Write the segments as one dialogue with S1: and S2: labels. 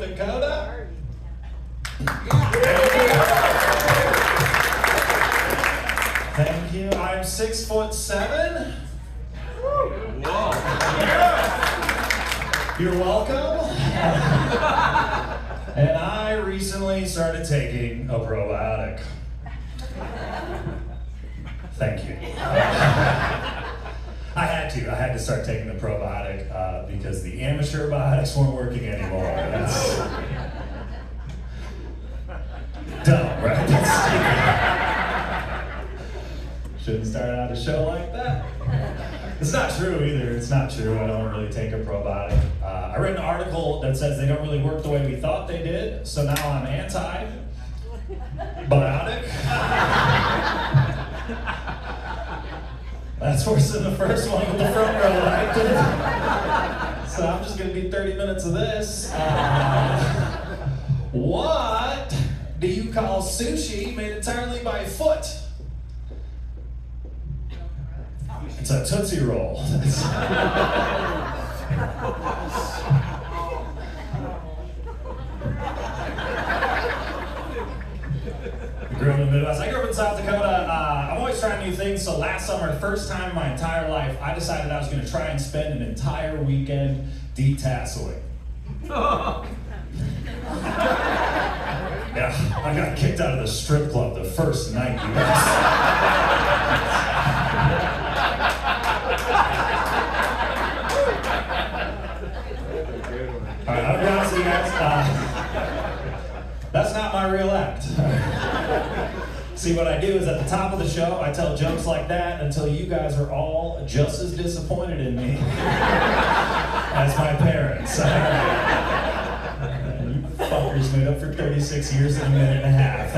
S1: Dakota. Thank you. I'm 6'7". Whoa. You're welcome. And I recently started taking a probiotic. Thank you. I had to start taking the probiotic because the amateur biotics weren't working anymore. That's dumb, right? Shouldn't start out a show like that. It's not true either. It's not true. I don't really take a probiotic. I read an article that says they don't really work the way we thought they did, so now I'm anti-biotic. That's worse than the first one with the front row that I did. So I'm just going to do 30 minutes of this. What do you call sushi made entirely by foot? It's a Tootsie Roll. I grew up in the Midwest. I grew up in South Dakota. I'm always trying new things. So last summer, the first time in my entire life, I decided I was going to try and spend an entire weekend detasseling. Yeah, I got kicked out of the strip club the first night, you guys. All right, I'll be honest with you guys. That's not my real act. See, what I do is at the top of the show, I tell jokes like that until you guys are all just as disappointed in me as my parents. You fuckers made up for 36 years in a minute and a half.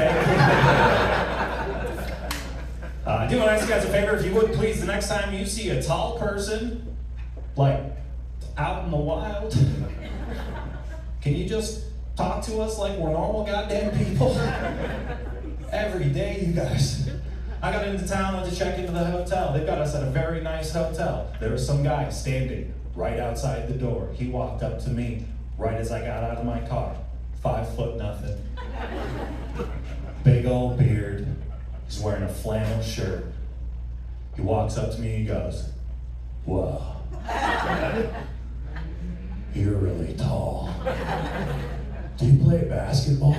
S1: I do want to ask you guys a favor. If you would, please, the next time you see a tall person, like, out in the wild, can you just talk to us like we're normal goddamn people? Every day, you guys. I got into town, went to check into the hotel. They've got us at a very nice hotel. There was some guy standing right outside the door. He walked up to me right as I got out of my car. 5 foot nothing. Big old beard. He's wearing a flannel shirt. He walks up to me and he goes, "Whoa. You're really tall. Do you play basketball?"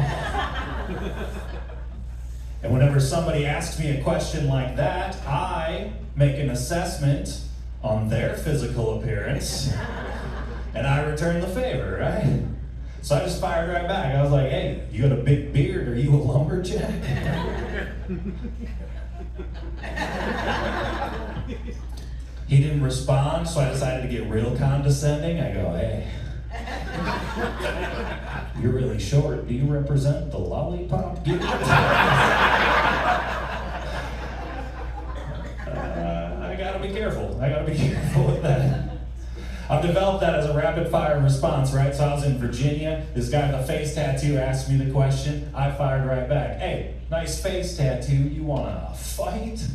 S1: And whenever somebody asks me a question like that, I make an assessment on their physical appearance, and I return the favor, right? So I just fired right back. I was like, "Hey, you got a big beard? Are you a lumberjack?" He didn't respond, so I decided to get real condescending. I go, "Hey, you're really short. Do you represent the lollipop guild?" I gotta be careful. I gotta be careful with that. I've developed that as a rapid fire response, right? So I was in Virginia. This guy with a face tattoo asked me the question. I fired right back. "Hey, nice face tattoo. You wanna fight?"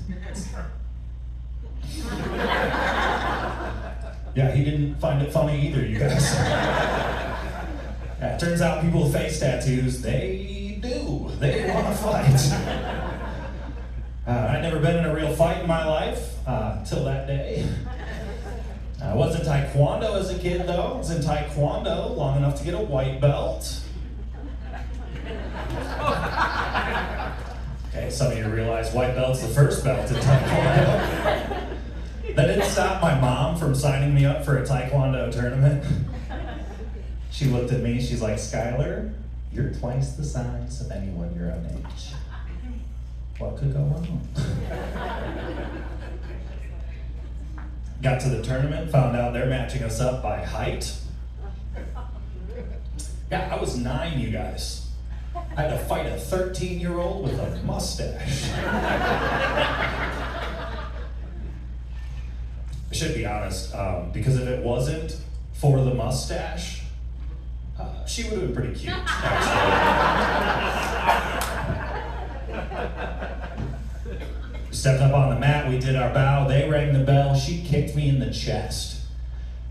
S1: Yeah, he didn't find it funny either, you guys. Yeah, it turns out people with face tattoos, they do. They want to fight. I'd never been in a real fight in my life till that day. I was in Taekwondo as a kid, though. I was in Taekwondo long enough to get a white belt. Okay, some of you realize white belt's the first belt in Taekwondo. That didn't stop my mom from signing me up for a Taekwondo tournament. She looked at me, she's like, "Skyler, you're twice the size of anyone your own age. What could go wrong?" Got to the tournament, found out they're matching us up by height. Yeah, I was 9, you guys. I had to fight a 13-year-old with a mustache. I should be honest, because if it wasn't for the mustache, she would have been pretty cute, actually. Stepped up on the mat, we did our bow, they rang the bell, she kicked me in the chest.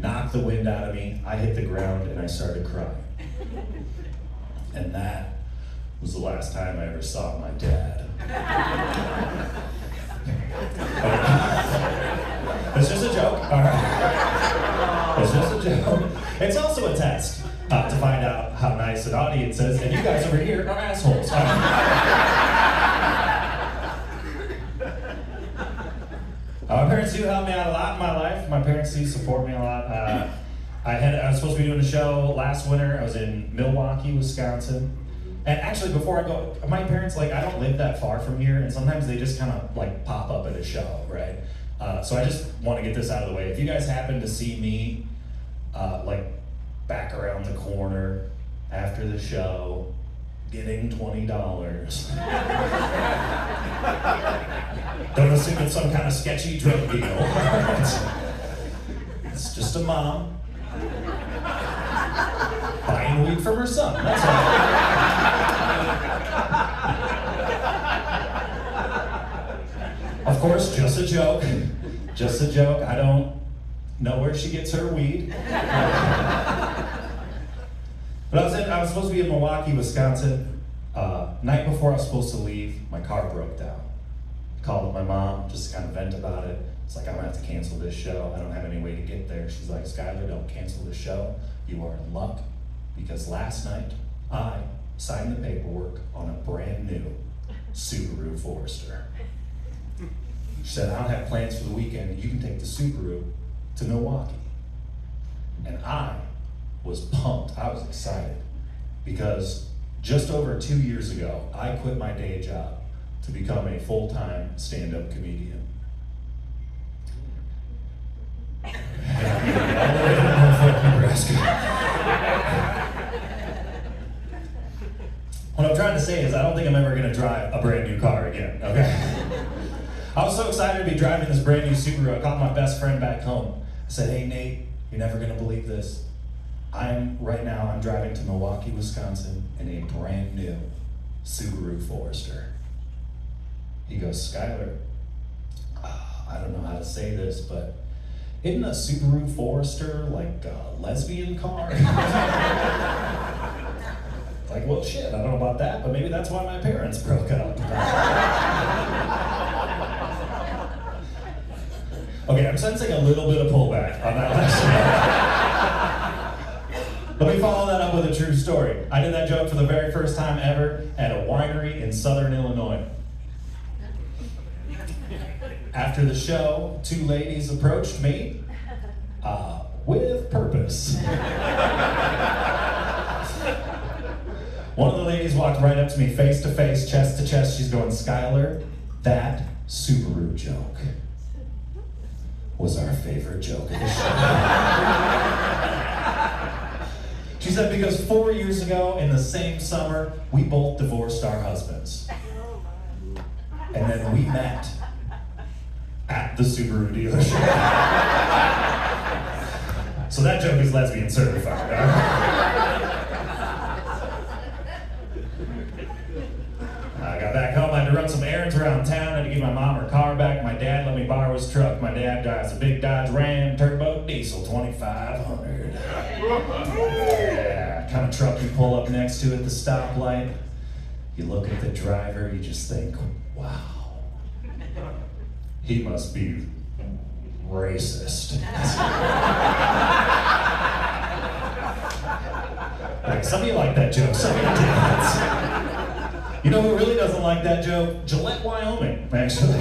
S1: knocked the wind out of me. I hit the ground and I started crying. And that was the last time I ever saw my dad. It's just a joke, all right? It's just a joke. It's also a test to find out how nice an audience is, and you guys over here are assholes. My parents do help me out a lot in my life. My parents do support me a lot. I was supposed to be doing a show last winter. I was in Milwaukee, Wisconsin. And actually, before I go, my parents, I don't live that far from here, and sometimes they just kind of pop up at a show, right? So I just want to get this out of the way. If you guys happen to see me, back around the corner after the show, getting $20, don't assume it's some kind of sketchy drug deal. It's just a mom buying weed from her son. That's all. Of course, just a joke. Just a joke. I don't know where she gets her weed. But I was supposed to be in Milwaukee, Wisconsin. Night before I was supposed to leave, my car broke down. I called my mom just to kind of vent about it. It's like, I'm gonna have to cancel this show. I don't have any way to get there. She's like, Skyler, don't cancel the show. You are in luck, because last night I signed the paperwork on a brand new Subaru Forester. She said, I don't have plans for the weekend. You can take the Subaru to Milwaukee. And I was pumped. I was excited, because just over 2 years ago, I quit my day job to become a full-time stand-up comedian. All the way to Norfolk, Nebraska. What I'm trying to say is I don't think I'm ever going to drive a brand new car again, okay? I was so excited to be driving this brand new Subaru. I called my best friend back home. I said, hey, Nate, you're never going to believe this. Right now I'm driving to Milwaukee, Wisconsin in a brand new Subaru Forester. He goes, Skyler, I don't know how to say this, but isn't a Subaru Forester like a lesbian car? Well, shit, I don't know about that, but maybe that's why my parents broke up. Okay, I'm sensing a little bit of pullback on that last one. Let me follow that up with a true story. I did that joke for the very first time ever at a winery in Southern Illinois. After the show, 2 ladies approached me with purpose. One of the ladies walked right up to me, face to face, chest to chest. She's going, Skyler, that Subaru joke was our favorite joke of the show. She said, because 4 years ago, in the same summer, we both divorced our husbands. And then we met at the Subaru dealership. So that joke is lesbian certified. I got back home, I had to run some errands around town, I had to give my mom her car back. My dad let me borrow his truck. My dad drives a big Dodge Ram turbo diesel 2500. Yeah, kind of truck you pull up next to at the stoplight. You look at the driver, you just think, wow, he must be racist. Some of you like that joke, some of you didn't. You know who really doesn't like that joke? Gillette, Wyoming, actually.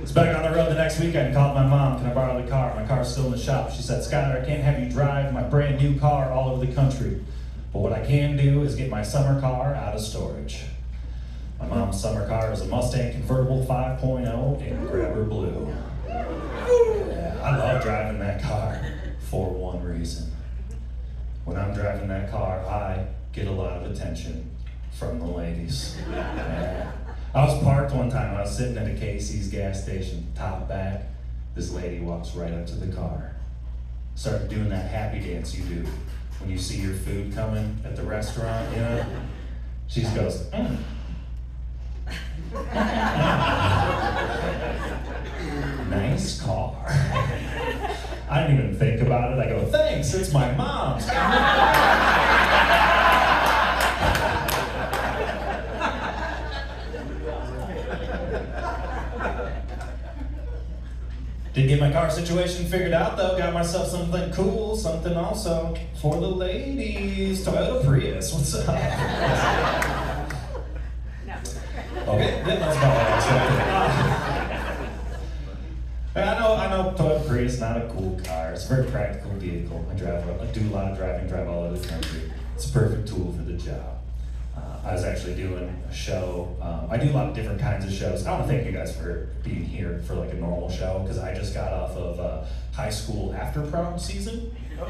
S1: Was back on the road the next weekend, called my mom, can I borrow the car? My car's still in the shop. She said, Skyler, I can't have you drive my brand new car all over the country. But what I can do is get my summer car out of storage. My mom's summer car is a Mustang convertible 5.0 in grabber blue. Yeah, I love driving that car for one reason. When I'm driving that car, I get a lot of attention from the ladies. Yeah. I was parked one time, I was sitting at a Casey's gas station, top back. This lady walks right up to the car. Started doing that happy dance you do when you see your food coming at the restaurant, you know? She just goes, it's my mom's. Did get my car situation figured out though, got myself something cool, something also for the ladies. Toyota Prius, what's up? Okay, yeah, that's about what I expected. I know Toyota Prius, not a cool car. It's a very practical vehicle. I do a lot of driving, drive all over the country. It's a perfect tool for the job. I was actually doing a show. I do a lot of different kinds of shows. I want to thank you guys for being here for like a normal show, because I just got off of high school after prom season. Well,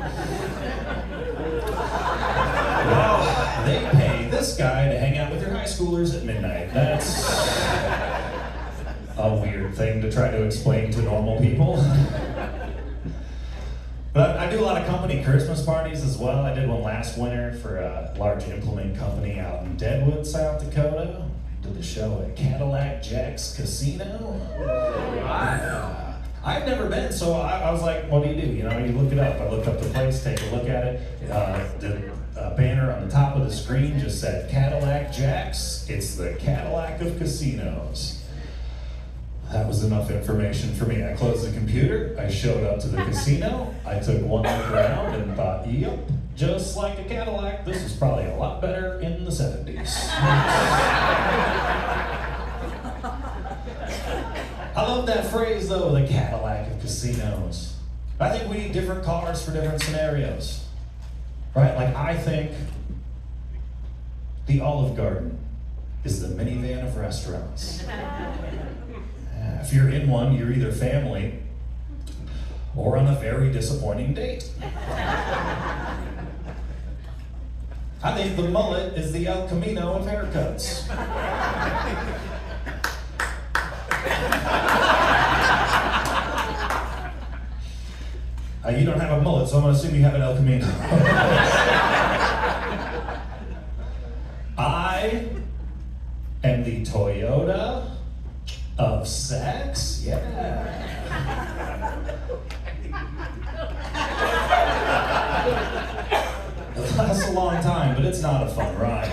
S1: they pay this guy to hang out with your high schoolers at midnight. That's a weird thing to try to explain to normal people. But I do a lot of company Christmas parties as well. I did one last winter for a large implement company out in Deadwood, South Dakota. Did the show at Cadillac Jack's Casino. Wow. I've never been, so I was like, what do? You know, you look it up. I looked up the place, take a look at it. The banner on the top of the screen just said Cadillac Jack's. It's the Cadillac of casinos. That was enough information for me. I closed the computer, I showed up to the casino, I took one look around and thought, yep, just like a Cadillac, this was probably a lot better in the 70s. I love that phrase though, the Cadillac of casinos. I think we need different cars for different scenarios, right? Like I think the Olive Garden is the minivan of restaurants. If you're in one, you're either family or on a very disappointing date. I think the mullet is the El Camino of haircuts. You don't have a mullet, so I'm going to assume you have an El Camino. I am the Toyota of sex? Yeah. It lasts a long time, but it's not a fun ride.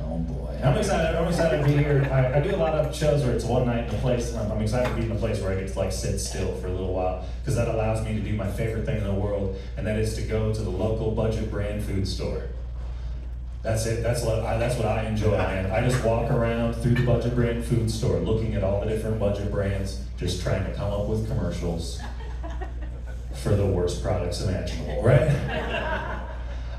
S1: Oh boy. I'm excited to be here. I do a lot of shows where it's one night in a place, and I'm excited to be in a place where I get to like sit still for a little while, because that allows me to do my favorite thing in the world, and that is to go to the local budget brand food store. That's it. That's what I enjoy, man. I just walk around through the budget brand food store, looking at all the different budget brands, just trying to come up with commercials for the worst products imaginable, right?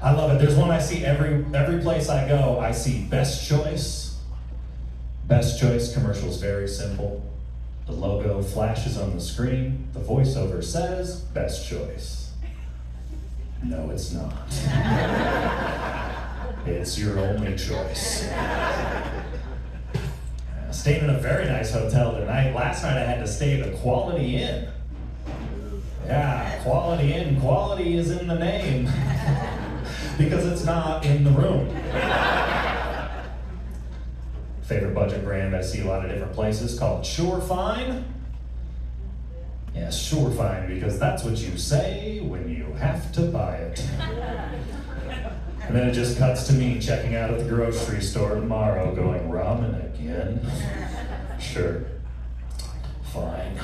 S1: I love it. There's one I see every place I go. I see Best Choice. Best Choice commercials, very simple. The logo flashes on the screen. The voiceover says, Best Choice. No, it's not. It's your only choice. Staying in a very nice hotel tonight. Last night I had to stay at a Quality Inn. Yeah, Quality Inn. Quality is in the name. Because it's not in the room. Favorite budget brand I see a lot of different places called Sure Fine. Yeah, Sure Fine, because that's what you say when you have to buy it. And then it just cuts to me checking out at the grocery store tomorrow going, ramen again? Sure. Fine.